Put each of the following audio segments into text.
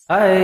Hai.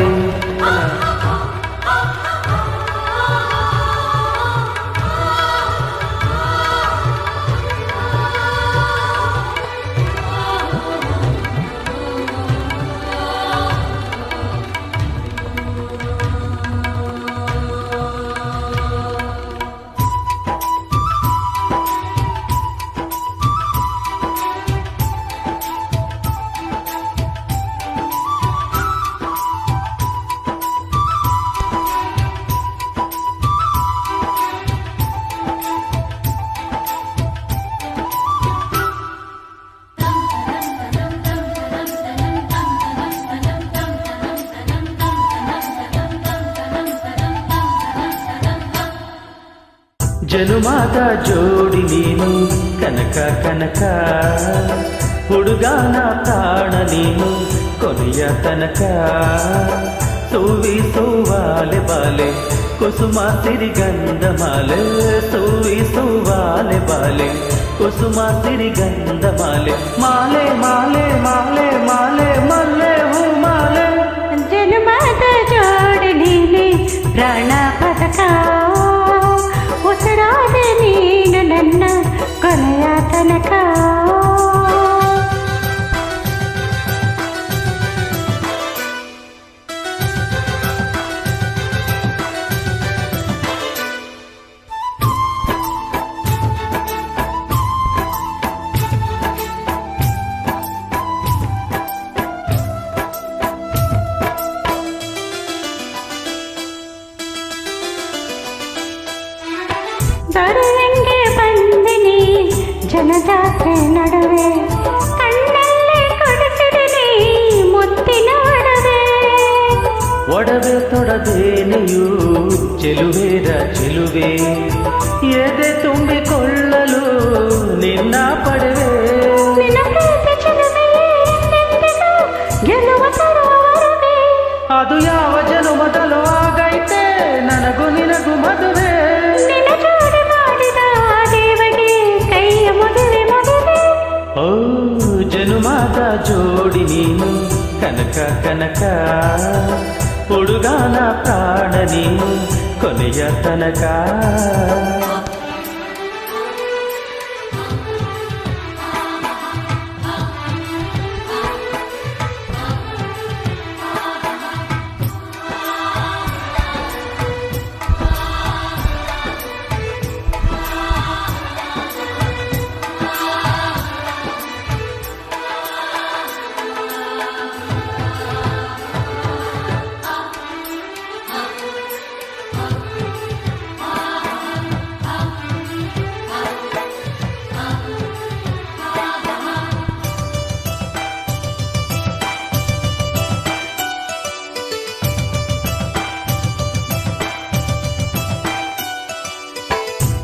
ಜನುಮಾದ ಜೋಡಿ ನೀನು ಕನಕ ಕನಕ ಹುಡುಗಾನ ಪ್ರಾಣ ನೀನು ಕೊನೆಯ ತನಕ ಸೂವಿ ಸೂವಾಲೆ ಬಾಲೆ ಕುಸುಮ ಸಿರಿಗಂಧ ಮಾಲೆ ಸೂವಿ ಸೂವಾಲೆ ಬಾಲೆ ಕುಸುಮ ಸಿರಿಗಂಧ ಮಾಲೆ ಮಾಲೆ ಮಾಲೆ ಮಾಲೆ ಮಾಲೆ ಮಲ್ಲೆ ಹೂ ಮಾಲೆ ಜನುಮಾದ ಜೋಡಿ ನೀನೆ ಪ್ರಾಣ ಪದಕ ಉಸಿರಾದ ನೀನು ನನ್ನ ಕೊನೆಯ ತನಕ ಬರುವಂಗೆ ಬಂದಿನಿ ಜನಜಾತ್ರೆ ನಡುವೆ ಕಣ್ಣಲ್ಲಿ ಕೊಡಿಸಿದಿನಿ ಮುತ್ತಿನ ಒಡವೆ ತೊಡದೇನೆಯೂ ಚೆಲುವೇರ ಚೆಲುವೆ ಎದೆ ತುಂಬಿಕೊಳ್ಳಲು ನಿನ್ನ ಪಡೆವೆ ಗೆಲುವ ತರುವವರೆಗೆ ಅದು ಯಾವ ಜನುಮದಲು ಆಗೈತೆ ನನಗೂ ನಿನಗೂ ಮದುವೆ ಓ ಜನುಮಾದ ಜೋಡಿ ನೀನು ಕನಕ ಕನಕ ಹುಡುಗಾನ ಪ್ರಾಣ ನೀನು ಕೊನೆಯ ತನಕ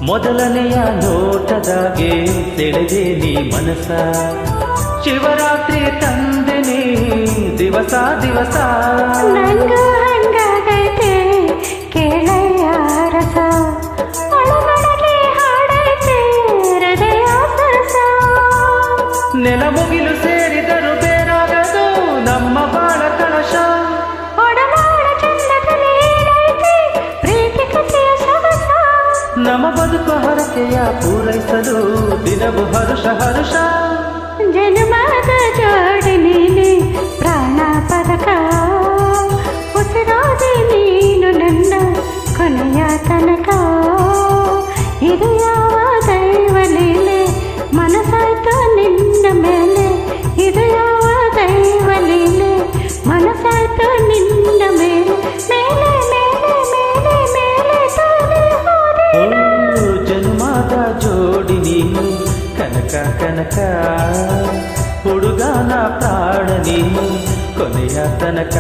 ಮೊದಲನೆಯ ನೋಟದಾಗೆ ಸೆಳೆದೆ ನೀ ಮನಸ ಶಿವರಾತ್ರಿ ತಂದೆ ನೀ ದಿವಸ ದಿವಸ ನಂಗೂ ಹಂಗಾಗೈತೆ ಕೇಳಯ್ಯ ರಸ ಒಳಗೊಳಗೆ ಹಾಡೈತೆ ಹೃದಯ ಸರಸ ನೆಲ ಮುಗಿಲು ಸೇರಿದರು ಬೇರಾಗದು ನಮ್ಮ ಬಾಳ ಕಳಶ ಒಡನಾಡ ಚಂದದಲ್ಲಿ ಏನೈತೆ ಪ್ರೀತಿ ಕಥೆಯ ಸೊಗಸ ನಮ್ಮ ಬದುಕು ಹರಕೆಯ ಪೂರೈಸಲು ದಿನವು ಹರುಷ ಹರುಷ ಜನುಮಾದ ಜೋಡಿ ನೀನೆ ಪ್ರಾಣ ಪದಕ ಉಸಿರಾದೆ ನೀನು ನನ್ನ ಕೊನೆಯ ತನಕ ಇದು ಯಾವ ದೈವ ಲೀಲೆ ಮನಸ್ಸಾಯ್ತು ನಿನ್ನ ಮೇಲೆ ಇದು ಯಾವ ದೈವ ಲೀಲೆ ಮನಸ್ಸಾಯ್ತು ನಿನ್ನ ಮೇಲೆ ಮೇಲೆ ಮೇಲೆ ಮೇಲೆ ಮೇಲೆ ತಾನೇ ಜನ್ಮದ ಜೋಡಿ ನೀನು ಕನಕ ಕನಕ ಹುಡುಗಾನ ಪ್ರಾಣ ನೀನು ಕೊನೆಯ ತನಕ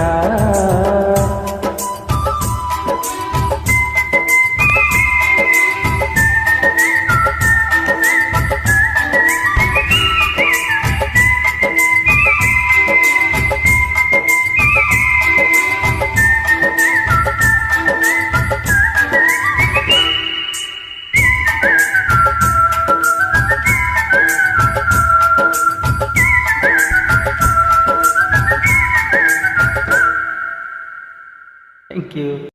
ಥ್ಯಾಂಕ್ ಯು.